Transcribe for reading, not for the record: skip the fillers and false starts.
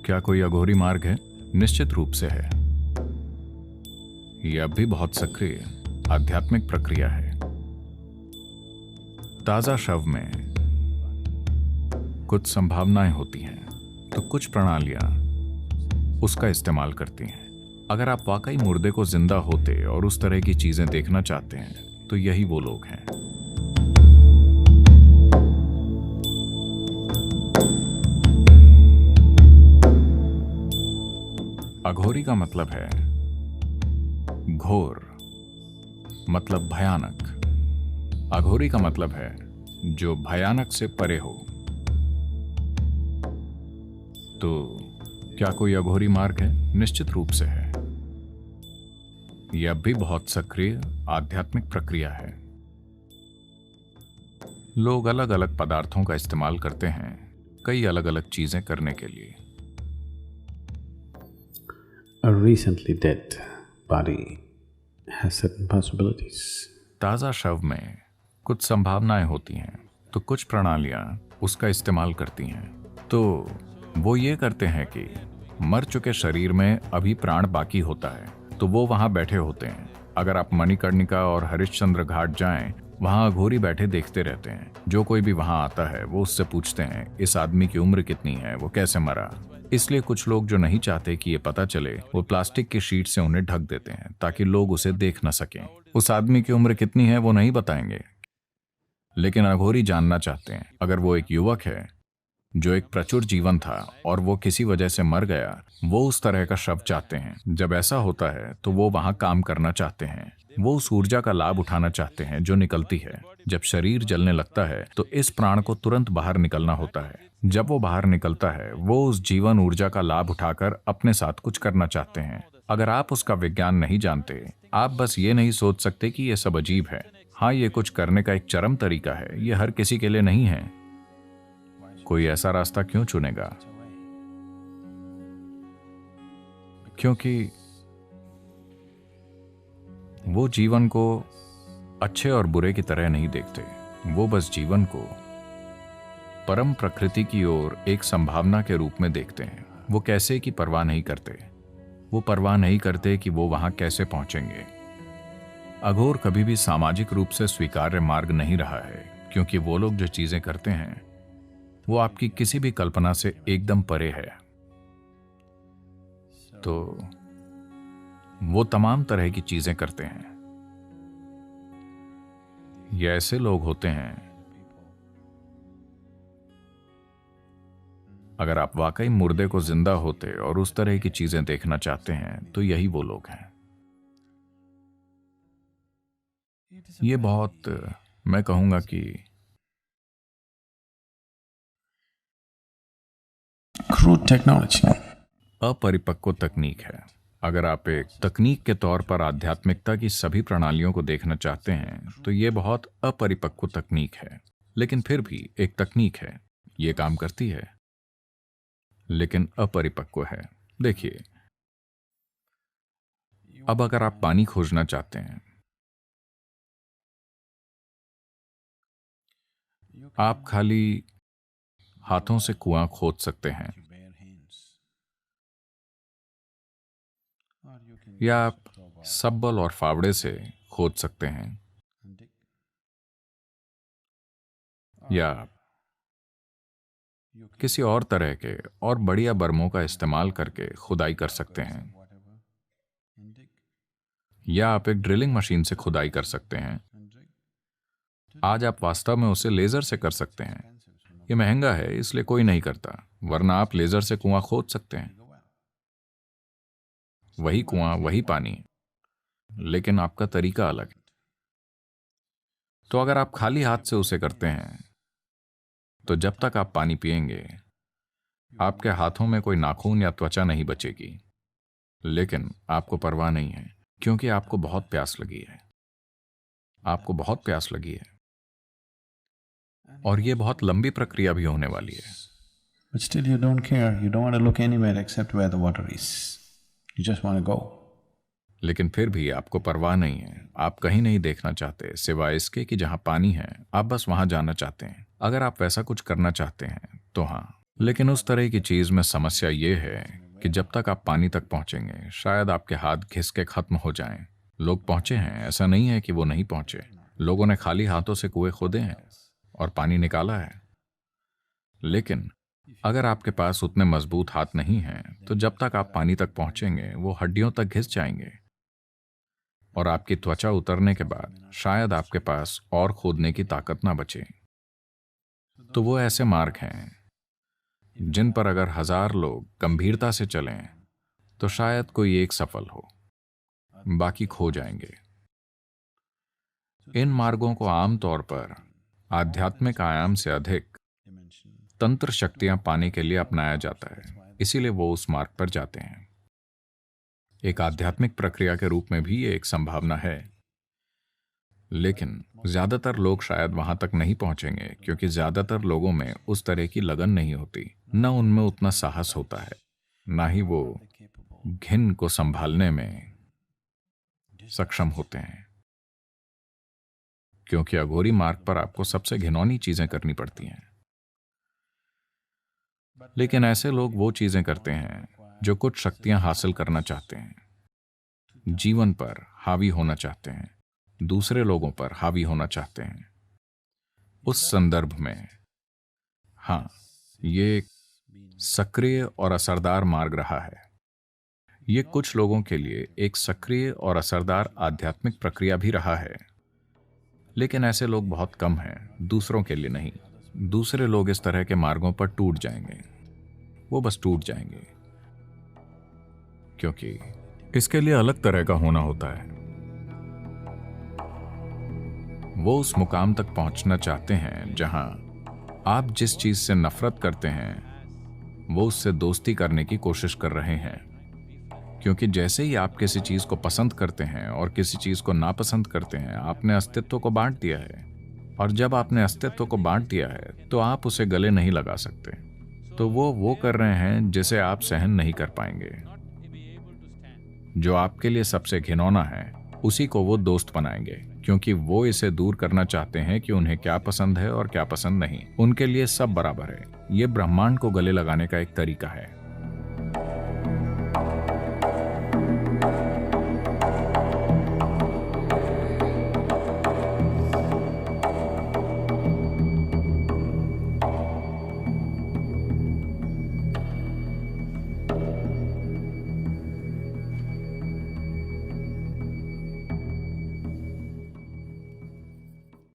क्या कोई अघोरी मार्ग है? निश्चित रूप से है। यह अब भी बहुत सक्रिय आध्यात्मिक प्रक्रिया है। ताजा शव में कुछ संभावनाएं होती हैं, तो कुछ प्रणालियां उसका इस्तेमाल करती हैं। अगर आप वाकई मुर्दे को जिंदा होते और उस तरह की चीजें देखना चाहते हैं, तो यही वो लोग हैं। अघोरी का मतलब है घोर, मतलब भयानक। अघोरी का मतलब है जो भयानक से परे हो। तो क्या कोई अघोरी मार्ग है? निश्चित रूप से है। यह अब भी बहुत सक्रिय आध्यात्मिक प्रक्रिया है। लोग अलग अलग पदार्थों का इस्तेमाल करते हैं कई अलग अलग चीजें करने के लिए। A recently dead body has certain possibilities. ताजा शव में कुछ संभावनाएं होती हैं, तो कुछ प्रणालियां उसका इस्तेमाल करती हैं। तो वो ये करते हैं कि मर चुके शरीर में अभी प्राण बाकी होता है, तो वो वहां बैठे होते हैं। अगर आप मणिकर्णिका और हरिश्चंद्र घाट जाएं, वहां अघोरी बैठे देखते रहते हैं। जो कोई भी वहां आता है वो उससे पूछते हैं इस आदमी की उम्र कितनी है, वो कैसे मरा। इसलिए कुछ लोग जो नहीं चाहते कि ये पता चले, वो प्लास्टिक की शीट से उन्हें ढक देते हैं ताकि लोग उसे देख न सकें। उस आदमी की उम्र कितनी है वो नहीं बताएंगे, लेकिन अघोरी जानना चाहते हैं। अगर वो एक युवक है जो एक प्रचुर जीवन था और वो किसी वजह से मर गया, वो उस तरह का शव चाहते हैं। जब ऐसा होता है तो वो वहां काम करना चाहते हैं। वो उस ऊर्जा का लाभ उठाना चाहते हैं जो निकलती है। जब शरीर जलने लगता है तो इस प्राण को तुरंत बाहर निकलना होता है। जब वो बाहर निकलता है, वो उस जीवन ऊर्जा का लाभ उठाकर अपने साथ कुछ करना चाहते हैं। अगर आप उसका विज्ञान नहीं जानते, आप बस ये नहीं सोच सकते कि ये सब अजीब है। हाँ, ये कुछ करने का एक चरम तरीका है। ये हर किसी के लिए नहीं है। कोई ऐसा रास्ता क्यों चुनेगा? क्योंकि वो जीवन को अच्छे और बुरे की तरह नहीं देखते। वो बस जीवन को परम प्रकृति की ओर एक संभावना के रूप में देखते हैं। वो कैसे की परवाह नहीं करते। वो परवाह नहीं करते कि वो वहां कैसे पहुंचेंगे। अघोर कभी भी सामाजिक रूप से स्वीकार्य मार्ग नहीं रहा है, क्योंकि वो लोग जो चीजें करते हैं वो आपकी किसी भी कल्पना से एकदम परे है। तो वो तमाम तरह की चीजें करते हैं। ये ऐसे लोग होते हैं, अगर आप वाकई मुर्दे को जिंदा होते और उस तरह की चीजें देखना चाहते हैं, तो यही वो लोग हैं। ये बहुत, मैं कहूंगा कि Crude technology. अपरिपक्व तकनीक है। अगर आप एक तकनीक के तौर पर आध्यात्मिकता की सभी प्रणालियों को देखना चाहते हैं, तो ये बहुत अपरिपक्व तकनीक है। लेकिन फिर भी एक तकनीक है, ये काम करती है, लेकिन अपरिपक्व है। देखिए, अब अगर आप पानी खोजना चाहते हैं, आप खाली हाथों से कुआं खोद सकते हैं, या आप सब्बल और फावड़े से खोद सकते हैं, या किसी और तरह के और बढ़िया बर्मों का इस्तेमाल करके खुदाई कर सकते हैं, या आप एक ड्रिलिंग मशीन से खुदाई कर सकते हैं। आज आप वास्तव में उसे लेजर से कर सकते हैं। ये महंगा है, इसलिए कोई नहीं करता, वरना आप लेजर से कुआं खोद सकते हैं। वही कुआं, वही पानी, लेकिन आपका तरीका अलग है। तो अगर आप खाली हाथ से उसे करते हैं, तो जब तक आप पानी पिएंगे, आपके हाथों में कोई नाखून या त्वचा नहीं बचेगी। लेकिन आपको परवाह नहीं है, क्योंकि आपको बहुत प्यास लगी है। आपको बहुत प्यास लगी है, और ये बहुत लंबी प्रक्रिया भी होने वाली है। But still you don't care, you don't want to look anywhere except where the water is. You just want to go. लेकिन फिर भी आपको परवाह नहीं है। आप कहीं नहीं देखना चाहते सिवाय इसके कि जहां पानी है, आप बस वहां जाना चाहते हैं। अगर आप वैसा कुछ करना चाहते हैं, तो हाँ, लेकिन उस तरह की चीज में समस्या ये है कि जब तक आप पानी तक पहुंचेंगे शायद आपके हाथ घिस के खत्म हो जाएं। लोग पहुंचे हैं, ऐसा नहीं है कि वो नहीं पहुंचे। लोगों ने खाली हाथों से कुएं खोदे हैं और पानी निकाला है। लेकिन अगर आपके पास उतने मजबूत हाथ नहीं हैं तो जब तक आप पानी तक पहुंचेंगे वो हड्डियों तक घिस जाएंगे और आपकी त्वचा उतरने के बाद शायद आपके पास और खोदने की ताकत ना बचे। तो वो ऐसे मार्ग हैं जिन पर अगर 1000 लोग गंभीरता से चलें तो शायद कोई एक सफल हो, बाकी खो जाएंगे। इन मार्गों को आमतौर पर आध्यात्मिक आयाम से अधिक तंत्र शक्तियां पाने के लिए अपनाया जाता है, इसीलिए वो उस मार्ग पर जाते हैं। एक आध्यात्मिक प्रक्रिया के रूप में भी ये एक संभावना है, लेकिन ज्यादातर लोग शायद वहां तक नहीं पहुंचेंगे क्योंकि ज्यादातर लोगों में उस तरह की लगन नहीं होती, न उनमें उतना साहस होता है, ना ही वो घिन को संभालने में सक्षम होते हैं। क्योंकि अघोरी मार्ग पर आपको सबसे घिनौनी चीजें करनी पड़ती हैं। लेकिन ऐसे लोग वो चीजें करते हैं जो कुछ शक्तियां हासिल करना चाहते हैं, जीवन पर हावी होना चाहते हैं, दूसरे लोगों पर हावी होना चाहते हैं। उस संदर्भ में हाँ, ये एक सक्रिय और असरदार मार्ग रहा है। ये कुछ लोगों के लिए एक सक्रिय और असरदार आध्यात्मिक प्रक्रिया भी रहा है, लेकिन ऐसे लोग बहुत कम हैं, दूसरों के लिए नहीं। दूसरे लोग इस तरह के मार्गों पर टूट जाएंगे, वो बस टूट जाएंगे, क्योंकि इसके लिए अलग तरह का होना होता है। वो उस मुकाम तक पहुंचना चाहते हैं जहां आप जिस चीज से नफरत करते हैं वो उससे दोस्ती करने की कोशिश कर रहे हैं। क्योंकि जैसे ही आप किसी चीज को पसंद करते हैं और किसी चीज को नापसंद करते हैं, आपने अस्तित्व को बांट दिया है। और जब आपने अस्तित्व को बांट दिया है तो आप उसे गले नहीं लगा सकते। तो वो कर रहे हैं जिसे आप सहन नहीं कर पाएंगे। जो आपके लिए सबसे घिनौना है उसी को वो दोस्त बनाएंगे, क्योंकि वो इसे दूर करना चाहते हैं कि उन्हें क्या पसंद है और क्या पसंद नहीं। उनके लिए सब बराबर है। ये ब्रह्मांड को गले लगाने का एक तरीका है।